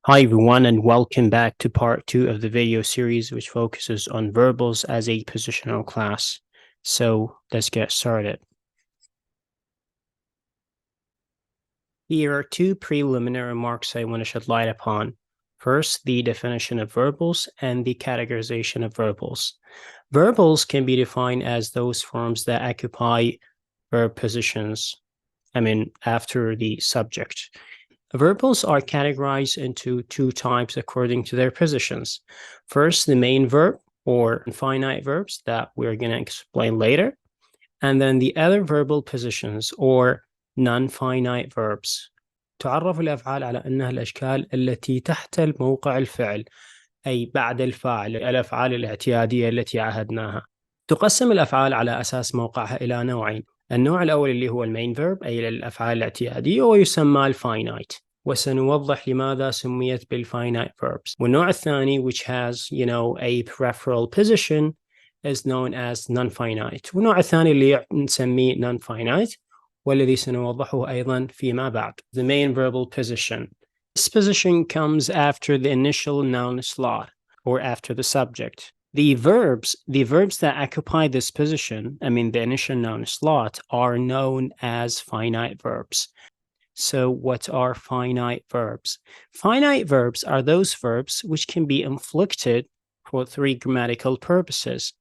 Hi everyone, and welcome back to part 2 of the video series, which focuses on verbals as a positional class. So let's get started. Here are two preliminary remarks I want to shed light upon. First, the definition of verbals and the categorization of verbals. Verbals can be defined as those forms that occupy verb positions, after the subject. Verbals are categorized into two types according to their positions. First, the main verb or finite verbs that we're going to explain later, and then the other verbal positions or non-finite verbs. تعرف الأفعال على أنها الأشكال التي تحتل موقع الفعل، أي بعد الفاعل، الأفعال الاعتيادية التي عهدناها. تقسم الأفعال على أساس موقعها إلى نوعين. النوع الأول اللي هو المين فيرب أي الأفعال الاعتيادية ويسمى الفاينايت، وسنوضح لماذا سميت بالفاينايت verbs. والنوع الثاني which has a peripheral position is known as non-finite. والنوع الثاني اللي نسميه non-finite والذي سنوضحه أيضا فيما بعد. The main verbal position. This position comes after the initial noun slot or after the subject. The verbs that occupy this position, the initial noun slot, are known as finite verbs. So what are finite verbs? Finite verbs are those verbs which can be inflected for three grammatical purposes: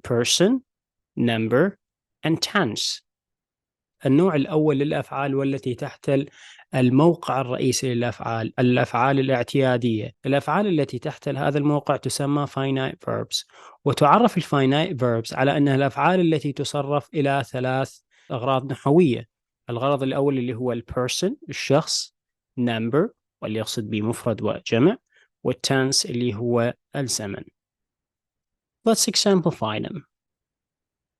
person, number, and tense. النوع الأول للأفعال والتي تحتل الموقع الرئيسي للأفعال، الأفعال الاعتيادية. الأفعال التي تحتل هذا الموقع تسمى finite verbs، وتعرف الfinite verbs على أنها الأفعال التي تصرف إلى ثلاث أغراض نحوية. الغرض الأول اللي هو البيرسون الشخص، number واللي يقصد به مفرد وجمع، والtense اللي هو الزمن. Let's exemplify them.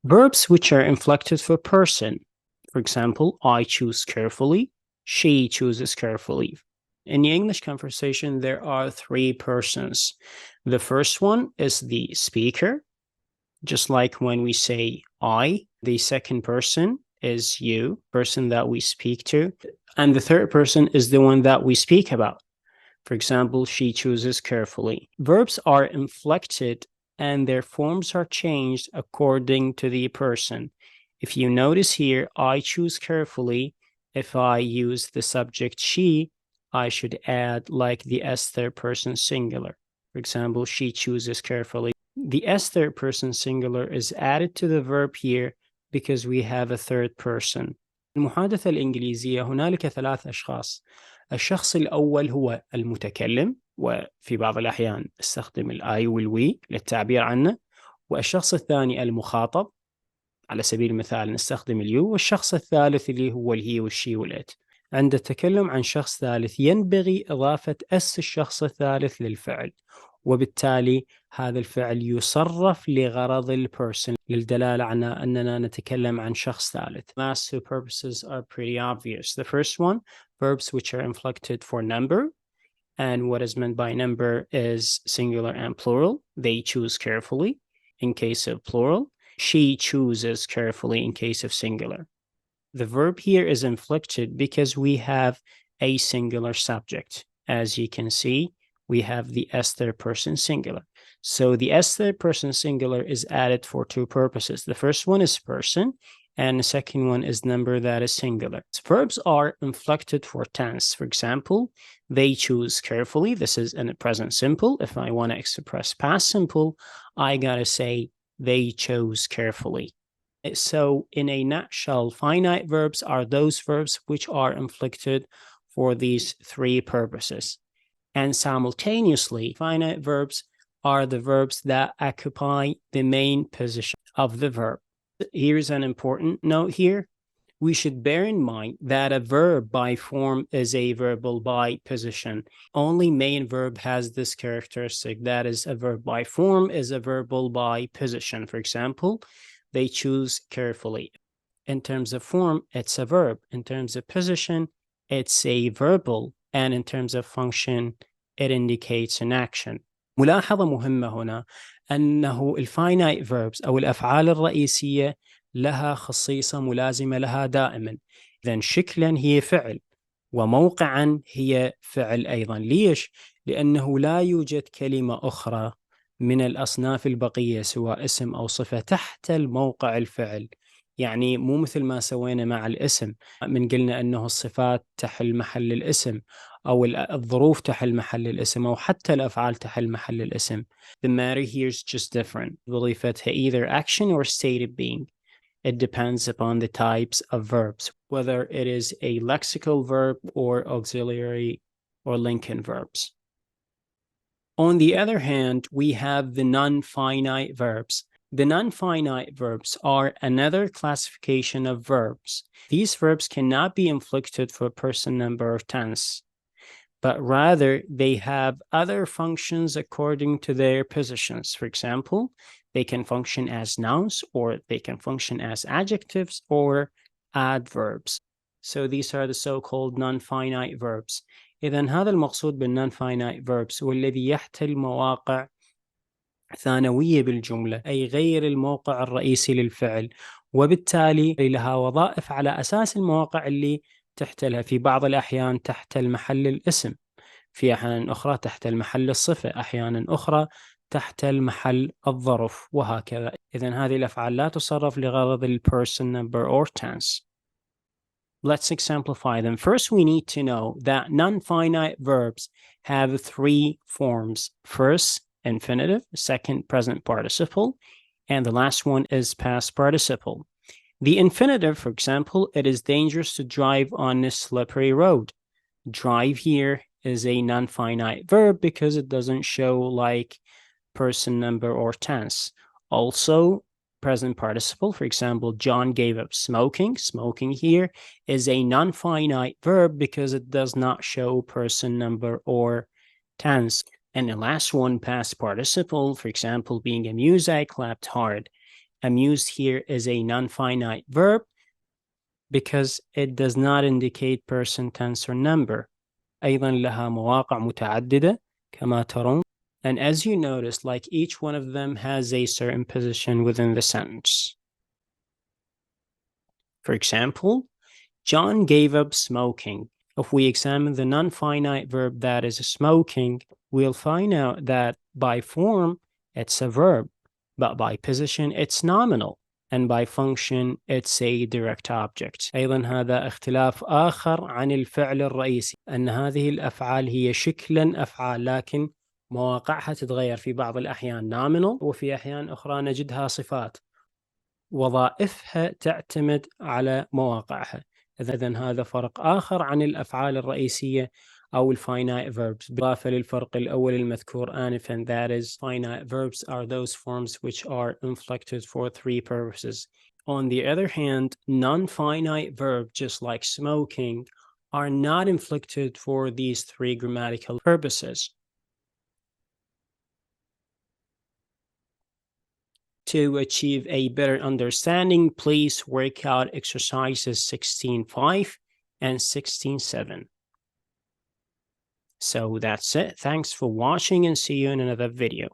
Verbs which are inflected for person. For example, I choose carefully, she chooses carefully. In the English conversation, there are three persons. The first one is the speaker, just like when we say I. The second person is you, person that we speak to. And the third person is the one that we speak about. For example, she chooses carefully. Verbs are inflected and their forms are changed according to the person. If you notice here, I choose carefully. If I use the subject she, I should add like the S third person singular. For example, she chooses carefully. The S third person singular is added to the verb here because we have a third person. المحادثة الإنجليزية هنالك ثلاث أشخاص. الشخص الأول هو المتكلم، وفي بعض الأحيان استخدم الآي والوي للتعبير عنه. والشخص الثاني المخاطب، على سبيل المثال نستخدم اليو. والشخص الثالث اللي هو الهي والشي والإت. عند التكلم عن شخص ثالث ينبغي إضافة اس الشخص الثالث للفعل، وبالتالي هذا الفعل يصرف لغرض البيرسون للدلالة على أننا نتكلم عن شخص ثالث. Last two purposes are pretty obvious. The first one, verbs which are inflected for number, and what is meant by number is singular and plural. They choose carefully in case of plural. She chooses carefully in case of singular. The verb here is inflected because we have a singular subject. As you can see, we have the S third person singular. So the S third person singular is added for two purposes. The first one is person, and the second one is number that is singular. Verbs are inflected for tense. For example, they choose carefully. This is in the present simple. If I want to express past simple, I gotta say they chose carefully. So in a nutshell, finite verbs are those verbs which are inflected for these three purposes. And simultaneously, finite verbs are the verbs that occupy the main position of the verb. Here's an important note here. We should bear in mind that a verb by form is a verbal by position. Only main verb has this characteristic. That is, a verb by form is a verbal by position. For example, they choose carefully. In terms of form, it's a verb. In terms of position, it's a verbal. And in terms of function, it indicates an action. ملاحظة مهمة هنا أنه الفاينايت verbs أو الأفعال الرئيسية لها خصيصة ملازمة لها دائما. إذن شكلا هي فعل، وموقعا هي فعل أيضا. ليش؟ لأنه لا يوجد كلمة أخرى من الأصناف البقية سواء اسم أو صفة تحت الموقع الفعل. يعني مو مثل ما سوينا مع الاسم، من قلنا أنه الصفات تحل محل الاسم، أو الظروف تحل محل الاسم، أو حتى الأفعال تحل محل الاسم. The matter here is just different. وظيفتها either action or state of being. It depends upon the types of verbs, whether it is a lexical verb or auxiliary or linking verbs. On the other hand, we have the non-finite verbs. The non-finite verbs are another classification of verbs. These verbs cannot be inflected for person, number, or tense, but rather they have other functions according to their positions. For example, they can function as nouns, or they can function as adjectives or adverbs. So these are the so-called non-finite verbs. إذن هذا المقصود بالnon-finite verbs والذي يحتل مواقع ثانوية بالجملة، أي غير الموقع الرئيسي للفعل، وبالتالي لها وظائف على أساس المواقع اللي تحتلها. في بعض الأحيان تحتل محل الاسم، في أحيان أخرى تحتل محل الصفة، أحيانا أخرى تحتل محل الظرف، وهكذا. إذن هذه الأفعال لا تصرف لغرض ال person, number or tense. Let's exemplify them. First, we need to know that non-finite verbs have three forms. First, infinitive. Second, present participle. And the last one is past participle. The infinitive, for example, it is dangerous to drive on a slippery road. Drive here is a non-finite verb because it doesn't show like person, number, or tense. Also, present participle, for example, John gave up smoking. Smoking here is a non-finite verb because it does not show person, number, or tense. And the last one, past participle, for example, being amused, I clapped hard. Amused here is a non-finite verb because it does not indicate person, tense, or number. أيضا لها مواقع متعددة كما ترون. And as you notice, like each one of them has a certain position within the sentence. For example, John gave up smoking. If we examine the non-finite verb that is smoking, we'll find out that by form, it's a verb, but by position, it's nominal. And by function, it's a direct object. أيضا هذا اختلاف آخر عن الفعل الرئيسي، أن هذه الأفعال هي شكلا أفعال، لكن مواقعها تتغير. في بعض الأحيان nominal، وفي أحيان أخرى نجدها صفات، وظائفها تعتمد على مواقعها. إذن هذا فرق آخر عن الأفعال الرئيسية أو finite verbs. بالإضافة للفرق الأول المذكور آنفا, that is, finite verbs are those forms which are inflected for three purposes. On the other hand, non-finite verbs, just like smoking, are not inflected for these three grammatical purposes. To achieve a better understanding, please work out exercises 16.5 and 16.7. So that's it. Thanks for watching and see you in another video.